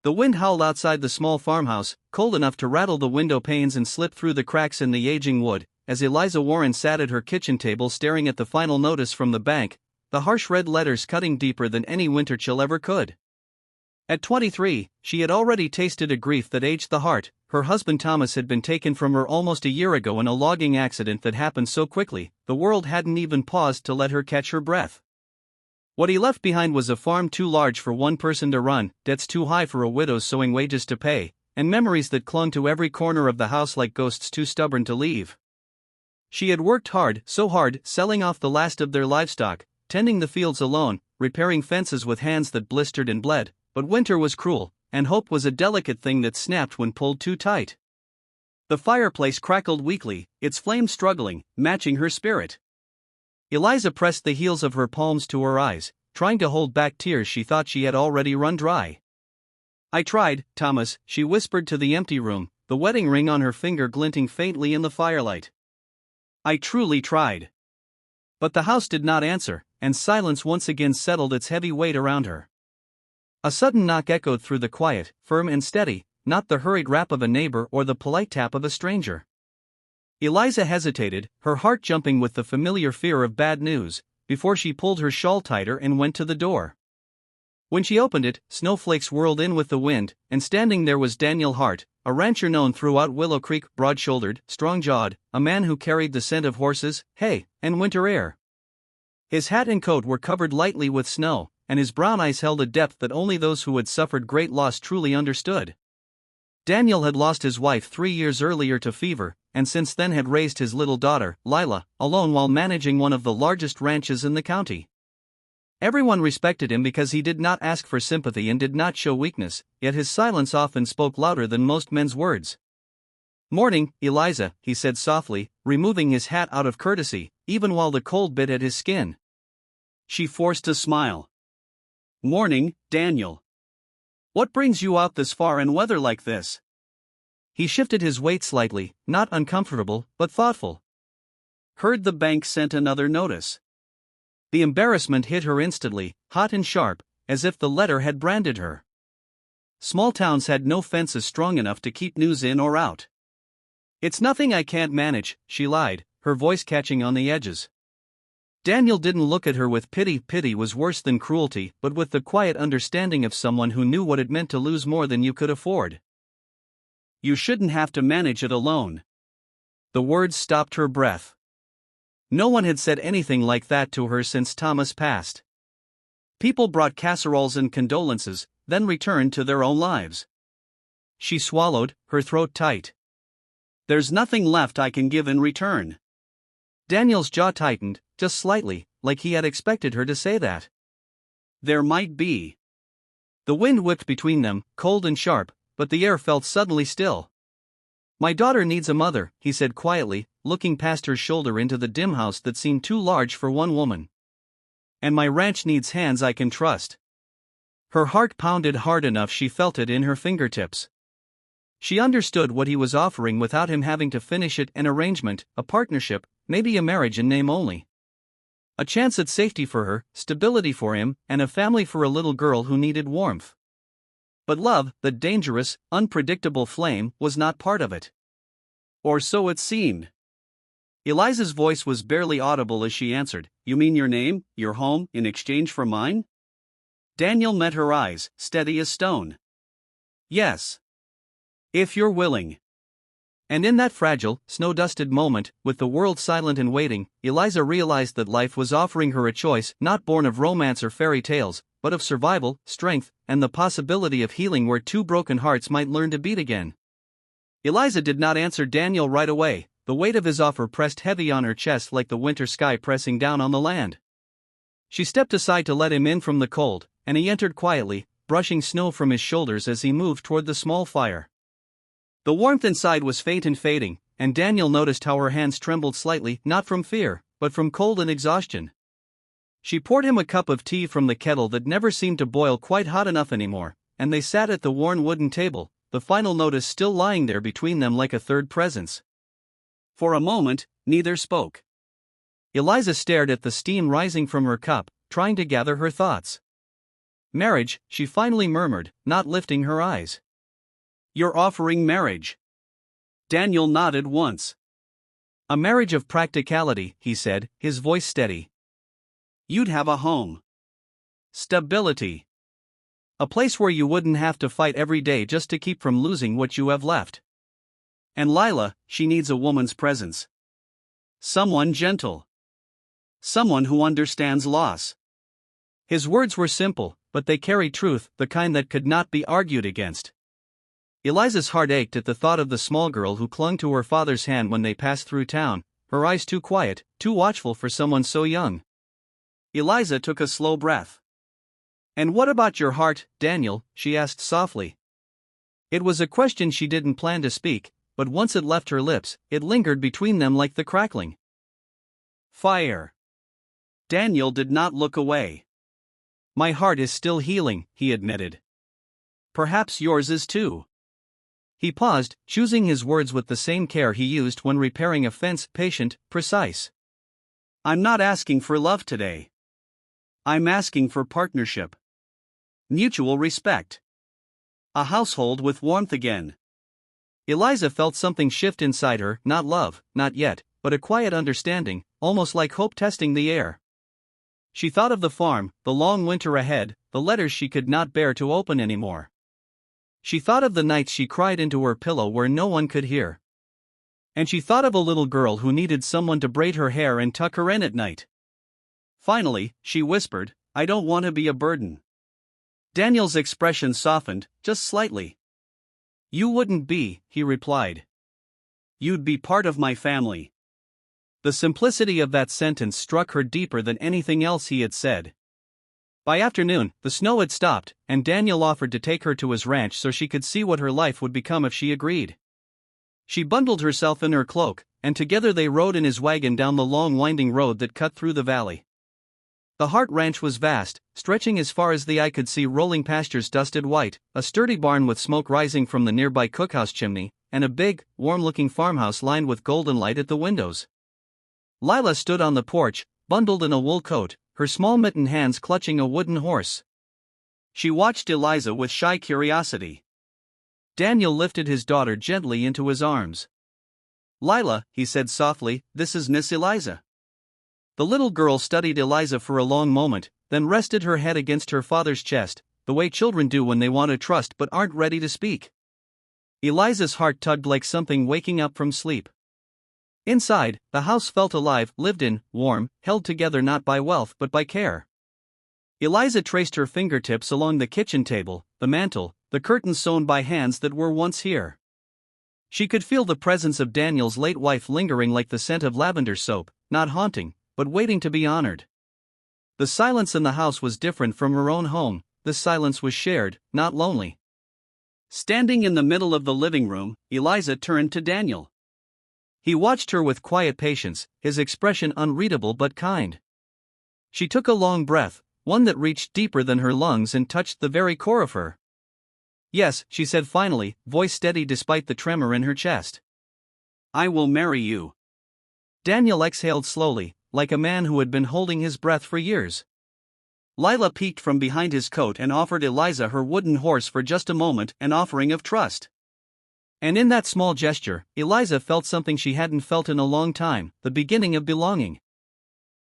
The wind howled outside the small farmhouse, cold enough to rattle the window panes and slip through the cracks in the aging wood, as Eliza Warren sat at her kitchen table staring at the final notice from the bank, the harsh red letters cutting deeper than any winter chill ever could. At 23, she had already tasted a grief that aged the heart. Her husband Thomas had been taken from her almost a year ago in a logging accident that happened so quickly, the world hadn't even paused to let her catch her breath. What he left behind was a farm too large for one person to run, debts too high for a widow's sewing wages to pay, and memories that clung to every corner of the house like ghosts too stubborn to leave. She had worked hard, so hard, selling off the last of their livestock, tending the fields alone, repairing fences with hands that blistered and bled, but winter was cruel, and hope was a delicate thing that snapped when pulled too tight. The fireplace crackled weakly, its flame struggling, matching her spirit. Eliza pressed the heels of her palms to her eyes, trying to hold back tears she thought she had already run dry. "I tried, Thomas," she whispered to the empty room, the wedding ring on her finger glinting faintly in the firelight. "I truly tried." But the house did not answer, and silence once again settled its heavy weight around her. A sudden knock echoed through the quiet, firm and steady, not the hurried rap of a neighbor or the polite tap of a stranger. Eliza hesitated, her heart jumping with the familiar fear of bad news, before she pulled her shawl tighter and went to the door. When she opened it, snowflakes whirled in with the wind, and standing there was Daniel Hart, a rancher known throughout Willow Creek, broad-shouldered, strong-jawed, a man who carried the scent of horses, hay, and winter air. His hat and coat were covered lightly with snow, and his brown eyes held a depth that only those who had suffered great loss truly understood. Daniel had lost his wife 3 years earlier to fever, and since then had raised his little daughter, Lila, alone while managing one of the largest ranches in the county. Everyone respected him because he did not ask for sympathy and did not show weakness, yet his silence often spoke louder than most men's words. "Morning, Eliza," he said softly, removing his hat out of courtesy, even while the cold bit at his skin. She forced a smile. "Morning, Daniel. What brings you out this far in weather like this?" He shifted his weight slightly, not uncomfortable, but thoughtful. "Heard the bank sent another notice." The embarrassment hit her instantly, hot and sharp, as if the letter had branded her. Small towns had no fences strong enough to keep news in or out. "It's nothing I can't manage," she lied, her voice catching on the edges. Daniel didn't look at her with pity. Pity was worse than cruelty, but with the quiet understanding of someone who knew what it meant to lose more than you could afford. "You shouldn't have to manage it alone." The words stopped her breath. No one had said anything like that to her since Thomas passed. People brought casseroles and condolences, then returned to their own lives. She swallowed, her throat tight. "There's nothing left I can give in return." Daniel's jaw tightened, just slightly, like he had expected her to say that. "There might be." The wind whipped between them, cold and sharp, but the air felt suddenly still. "My daughter needs a mother," he said quietly, looking past her shoulder into the dim house that seemed too large for one woman. "And my ranch needs hands I can trust." Her heart pounded hard enough she felt it in her fingertips. She understood what he was offering without him having to finish it: an arrangement, a partnership, maybe a marriage in name only. A chance at safety for her, stability for him, and a family for a little girl who needed warmth. But love, the dangerous, unpredictable flame, was not part of it. Or so it seemed. Eliza's voice was barely audible as she answered, "You mean your name, your home, in exchange for mine?" Daniel met her eyes, steady as stone. "Yes. If you're willing." And in that fragile, snow-dusted moment, with the world silent and waiting, Eliza realized that life was offering her a choice not born of romance or fairy tales, but of survival, strength, and the possibility of healing where two broken hearts might learn to beat again. Eliza did not answer Daniel right away. The weight of his offer pressed heavy on her chest like the winter sky pressing down on the land. She stepped aside to let him in from the cold, and he entered quietly, brushing snow from his shoulders as he moved toward the small fire. The warmth inside was faint and fading, and Daniel noticed how her hands trembled slightly, not from fear, but from cold and exhaustion. She poured him a cup of tea from the kettle that never seemed to boil quite hot enough anymore, and they sat at the worn wooden table, the final notice still lying there between them like a third presence. For a moment, neither spoke. Eliza stared at the steam rising from her cup, trying to gather her thoughts. Marriage, she finally murmured, not lifting her eyes. You're offering marriage? Daniel nodded once. A marriage of practicality, he said, his voice steady. You'd have a home. Stability. A place where you wouldn't have to fight every day just to keep from losing what you have left. And Lila, she needs a woman's presence. Someone gentle. Someone who understands loss. His words were simple, but they carried truth, the kind that could not be argued against. Eliza's heart ached at the thought of the small girl who clung to her father's hand when they passed through town, her eyes too quiet, too watchful for someone so young. Eliza took a slow breath. "And what about your heart, Daniel?" she asked softly. It was a question she didn't plan to speak, but once it left her lips, it lingered between them like the crackling fire. Daniel did not look away. "My heart is still healing," he admitted. "Perhaps yours is too." He paused, choosing his words with the same care he used when repairing a fence, patient, precise. "I'm not asking for love today. I'm asking for partnership. Mutual respect. A household with warmth again." Eliza felt something shift inside her, not love, not yet, but a quiet understanding, almost like hope testing the air. She thought of the farm, the long winter ahead, the letters she could not bear to open anymore. She thought of the nights she cried into her pillow where no one could hear. And she thought of a little girl who needed someone to braid her hair and tuck her in at night. Finally, she whispered, "I don't want to be a burden." Daniel's expression softened, just slightly. "You wouldn't be," he replied. "You'd be part of my family." The simplicity of that sentence struck her deeper than anything else he had said. By afternoon, the snow had stopped, and Daniel offered to take her to his ranch so she could see what her life would become if she agreed. She bundled herself in her cloak, and together they rode in his wagon down the long winding road that cut through the valley. The Hart Ranch was vast, stretching as far as the eye could see, rolling pastures dusted white, a sturdy barn with smoke rising from the nearby cookhouse chimney, and a big, warm-looking farmhouse lined with golden light at the windows. Lila stood on the porch, bundled in a wool coat, her small mittened hands clutching a wooden horse. She watched Eliza with shy curiosity. Daniel lifted his daughter gently into his arms. "Lila," he said softly, "this is Miss Eliza." The little girl studied Eliza for a long moment, then rested her head against her father's chest, the way children do when they want to trust but aren't ready to speak. Eliza's heart tugged like something waking up from sleep. Inside, the house felt alive, lived in, warm, held together not by wealth but by care. Eliza traced her fingertips along the kitchen table, the mantel, the curtains sewn by hands that were once here. She could feel the presence of Daniel's late wife lingering like the scent of lavender soap, not haunting, but waiting to be honored. The silence in the house was different from her own home. This silence was shared, not lonely. Standing in the middle of the living room, Eliza turned to Daniel. He watched her with quiet patience, his expression unreadable but kind. She took a long breath, one that reached deeper than her lungs and touched the very core of her. "Yes," she said finally, voice steady despite the tremor in her chest. "I will marry you." Daniel exhaled slowly, like a man who had been holding his breath for years. Lila peeked from behind his coat and offered Eliza her wooden horse for just a moment, an offering of trust. And in that small gesture, Eliza felt something she hadn't felt in a long time, the beginning of belonging.